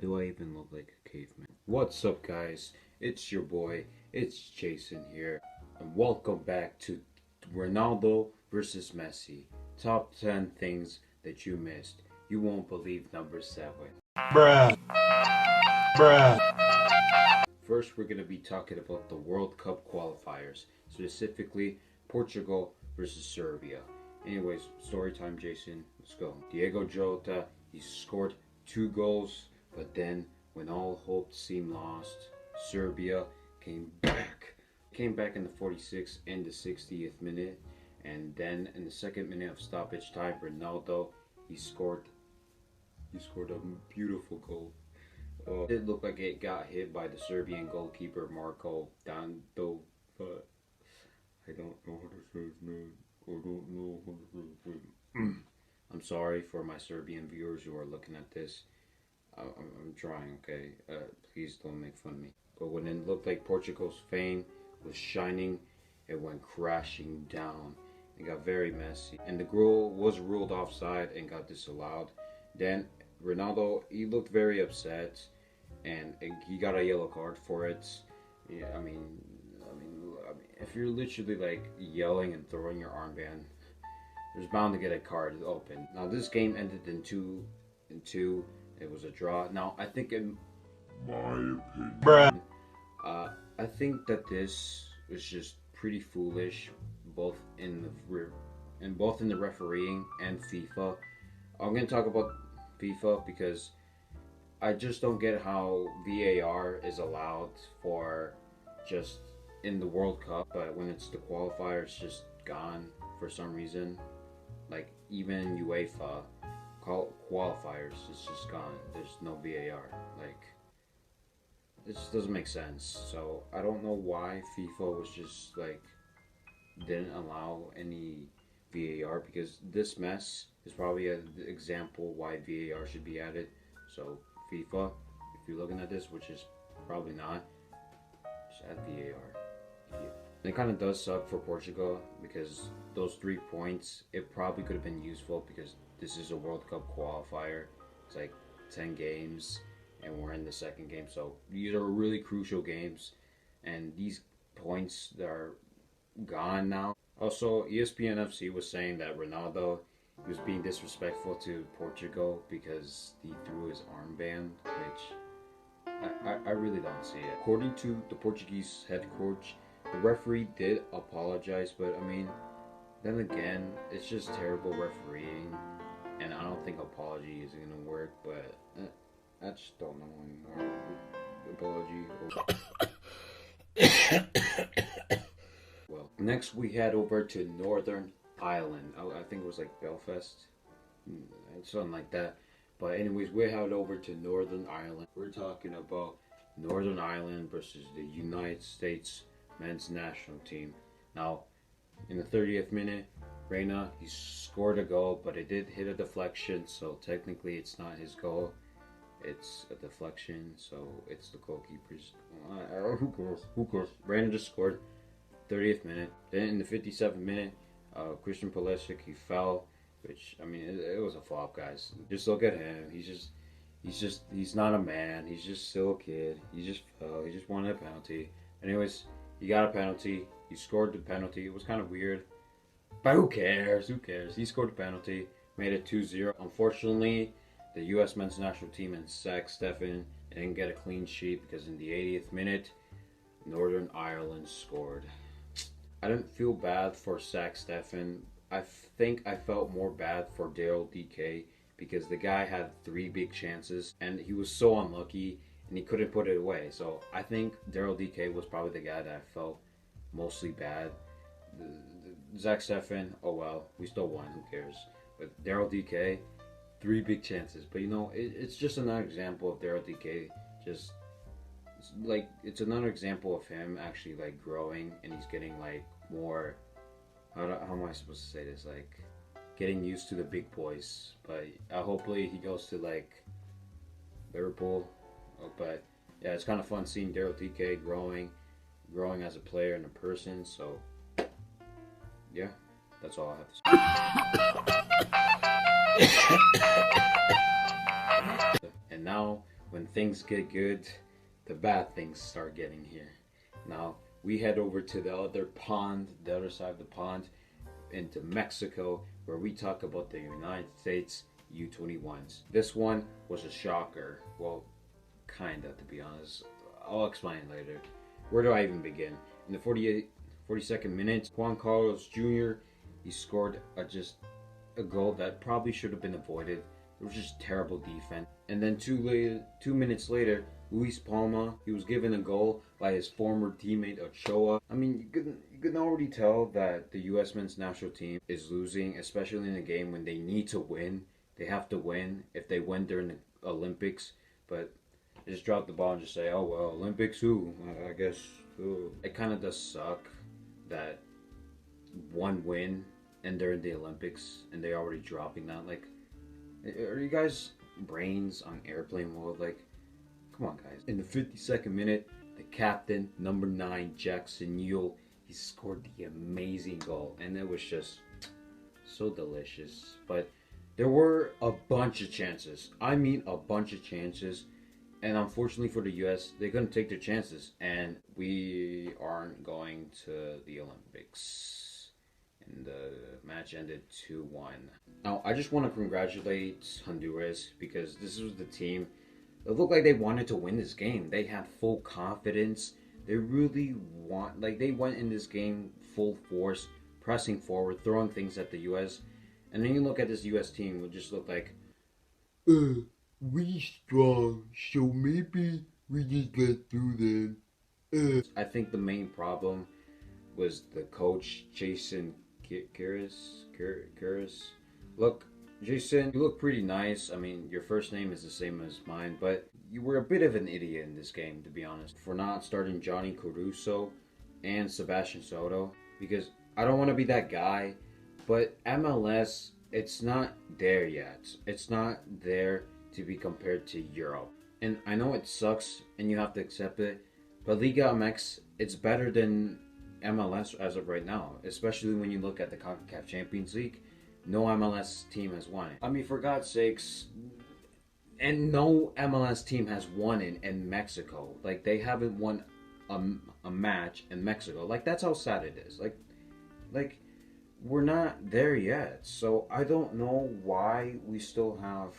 do I even look like a caveman? What's up, guys? It's your boy, it's Jason here, and welcome back to Ronaldo versus Messi. Top 10 things that you missed. You won't believe number 7. Bruh. Bruh. First, we're going to be talking about the World Cup qualifiers, specifically Portugal versus Serbia. Anyways, story time, Jason. Let's go. Diego Jota, he scored 2 goals, but then when all hope seemed lost, Serbia came back. Came back in the 46th and the 60th minute, and then in the 2nd minute of stoppage time, Ronaldo, he scored a beautiful goal. It did look like it got hit by the Serbian goalkeeper Marko Dando, but I don't know how to say his name. I don't know how to say his name. I'm sorry for my Serbian viewers who are looking at this. I'm trying, okay? Please don't make fun of me. But when it looked like Portugal's fame was shining, it went crashing down. It got very messy. And the goal was ruled offside and got disallowed. Then Ronaldo, he looked very upset, and he got a yellow card for it. Yeah, I mean, if you're literally like yelling and throwing your armband, there's bound to get a card open. Now this game ended in 2-2. It was a draw. Now I think in my opinion, Bruh. I think that this was just pretty foolish, both in the refereeing and FIFA. I'm gonna talk about FIFA because I just don't get how VAR is allowed for just in the World Cup, but when it's the qualifier, it's just gone for some reason. Like even UEFA qualifiers, it's just gone. There's no VAR. Like it just doesn't make sense. So I don't know why FIFA was just like didn't allow any VAR, because this mess is probably an example why VAR should be added. So FIFA, if you're looking at this, which is probably not, just add VAR. Idiot. It kind of does suck for Portugal because those 3 points, it probably could have been useful because this is a World Cup qualifier. It's like 10 games and we're in the 2nd game. So these are really crucial games, and these points that are gone now. Also, ESPN FC was saying that Ronaldo was being disrespectful to Portugal because he threw his armband, which I really don't see it. According to the Portuguese head coach, the referee did apologize, but I mean, then again, it's just terrible refereeing, and I don't think apology is going to work, but I just don't know anymore. Apology. Well, next we head over to Northern Ireland. I think it was like Belfast, something like that. But anyways, we head over to Northern Ireland. We're talking about Northern Ireland versus the United States men's national team. Now, in the 30th minute, Reina, he scored a goal, but it did hit a deflection, so technically it's not his goal. It's a deflection, so it's the goalkeeper's. Who cares? Reina just scored. 30th minute. Then in the 57th minute, Christian Pulisic, he fell, which, I mean, it was a flop, guys. Just look at him. He's not a man. He's just still a kid. He just fell. He just wanted a penalty. Anyways, he got a penalty. He scored the penalty. It was kind of weird, but who cares? Who cares? He scored the penalty, made it 2-0. Unfortunately, the U.S. men's national team and Zach Steffen didn't get a clean sheet because in the 80th minute, Northern Ireland scored. I didn't feel bad for Zach Steffen. I think I felt more bad for Daryl DK because the guy had 3 big chances and he was so unlucky and he couldn't put it away. So I think Daryl DK was probably the guy that I felt mostly bad. Zach Steffen, oh well, we still won, who cares? But Daryl DK, 3 big chances. But you know, it's just another example of Daryl DK just... like, it's another example of him actually like growing, and he's getting like more, how am I supposed to say this, like getting used to the big boys. But hopefully he goes to like Liverpool. But yeah, it's kind of fun seeing Daryl DK growing as a player and a person. So yeah, that's all I have to say. And now when things get good, the bad things start getting here. Now, we head over to the other pond, the other side of the pond, into Mexico, where we talk about the United States U21s. This one was a shocker. Well, kinda, to be honest. I'll explain later. Where do I even begin? In the 42nd minute, Juan Carlos Jr., he scored a goal that probably should have been avoided. It was just terrible defense. And then 2 minutes later, Luis Palma, he was given a goal by his former teammate Ochoa. I mean, you can already tell that the U.S. men's national team is losing, especially in a game when they need to win. They have to win if they win during the Olympics. But they just drop the ball and just say, oh, well, Olympics who? I guess who? It kind of does suck that one win and they're in the Olympics and they're already dropping that. Like, are you guys brains on airplane mode? Like, come on, guys. In the 52nd minute, the captain, number 9, Jackson Yule, he scored the amazing goal. And it was just so delicious. But there were a bunch of chances. I mean, a bunch of chances. And unfortunately for the U.S., they couldn't take their chances. And we aren't going to the Olympics. And the match ended 2-1. Now, I just want to congratulate Honduras because this was the team. It looked like they wanted to win this game. They had full confidence. They really they went in this game full force, pressing forward, throwing things at the U.S. And then you look at this U.S. team, it just looked like, we strong, so maybe we just get through them. I think the main problem was the coach, Jason Karius. Look, Jason, you look pretty nice. I mean, your first name is the same as mine, but you were a bit of an idiot in this game, to be honest, for not starting Johnny Caruso and Sebastian Soto, because I don't want to be that guy, but MLS, it's not there yet. It's not there to be compared to Europe. And I know it sucks, and you have to accept it, but Liga MX, it's better than MLS as of right now, especially when you look at the CONCACAF Champions League. No MLS team has won it. I mean, for God's sakes, and no MLS team has won it in Mexico. Like, they haven't won a match in Mexico. Like, that's how sad it is. Like we're not there yet. So I don't know why we still have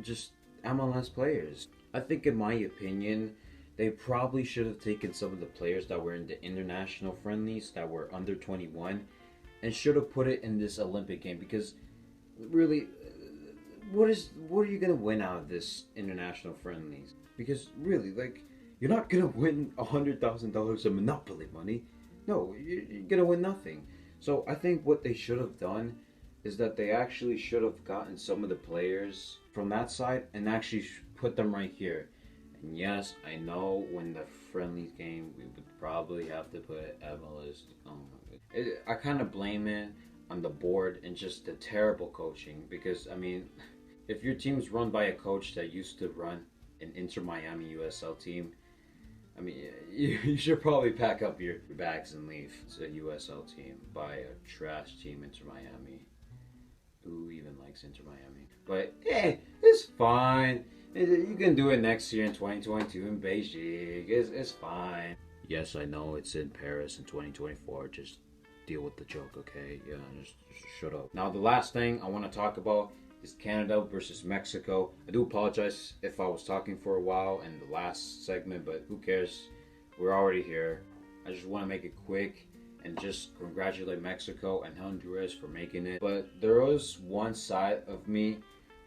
just MLS players. I think, in my opinion, they probably should have taken some of the players that were in the international friendlies that were under 21 and should have put it in this Olympic game, because really, what are you gonna win out of this international friendlies? Because really, like, you're not gonna win $100,000 of Monopoly money. No, you're gonna win nothing. So I think what they should have done is that they actually should have gotten some of the players from that side and actually put them right here. And yes, I know when the friendlies game, we would probably have to put MLS. Oh my God. I kind of blame it on the board and just the terrible coaching, because, I mean, if your team's run by a coach that used to run an Inter Miami USL team, I mean, you should probably pack up your bags and leave. It's a USL team by a trash team, Inter Miami. Who even likes Inter Miami? But, it's fine. You can do it next year in 2022 in Beijing. It's fine. Yes, I know it's in Paris in 2024. Just deal with the joke, okay? Yeah, just shut up. Now, the last thing I want to talk about is Canada versus Mexico. I do apologize if I was talking for a while in the last segment, but who cares? We're already here. I just want to make it quick and just congratulate Mexico and Honduras for making it. But there was one side of me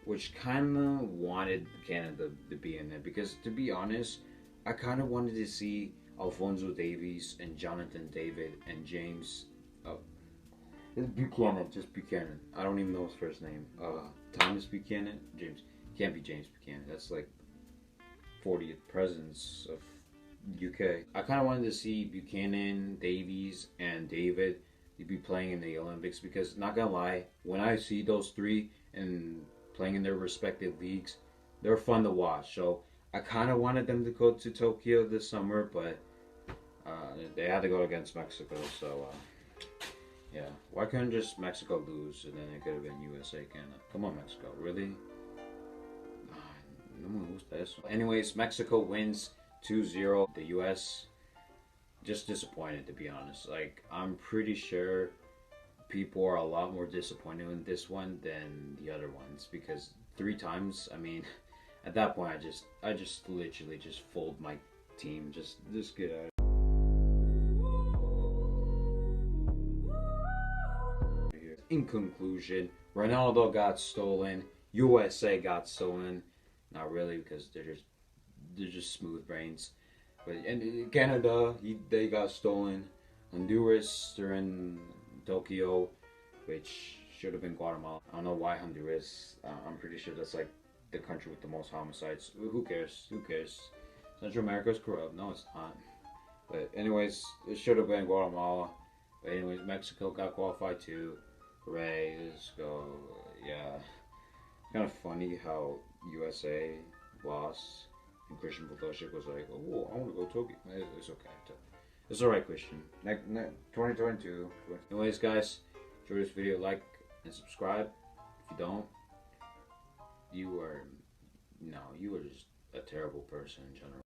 which kind of wanted Canada to be in it, because, to be honest, I kind of wanted to see Alphonso Davies and Jonathan David and James it's Buchanan, just Buchanan. I don't even know his first name. Thomas Buchanan? James. Can't be James Buchanan. That's like 40th presidents of UK. I kind of wanted to see Buchanan, Davies, and David be playing in the Olympics, because, not gonna lie, when I see those three and playing in their respective leagues, they're fun to watch. So I kind of wanted them to go to Tokyo this summer, but they had to go against Mexico. So yeah, why couldn't just Mexico lose and then it could have been USA Canada? Come on, Mexico, really? No me gusta eso. Anyways, Mexico wins 2-0. The U.S. just disappointed, to be honest. Like, I'm pretty sure people are a lot more disappointed in this one than the other ones, because 3 times, I mean, at that point I just literally just fold my team. Just get out. In conclusion, Ronaldo got stolen. USA got stolen. Not really, because they're just smooth brains. But in Canada, they got stolen. Honduras, they're in Tokyo, which should have been Guatemala. I don't know why Honduras. I'm pretty sure that's like the country with the most homicides. Who cares? Who cares? Central America's corrupt. No, it's not. But anyways, it should have been Guatemala. But anyways, Mexico got qualified too. Hooray, let's go. Yeah. It's kind of funny how USA lost and Christian Pulisic was like, oh, I want to go to Tokyo. It's okay. It's alright, Christian. 2022. Anyways, guys, enjoy this video. Like and subscribe. If you don't, you are just a terrible person in general.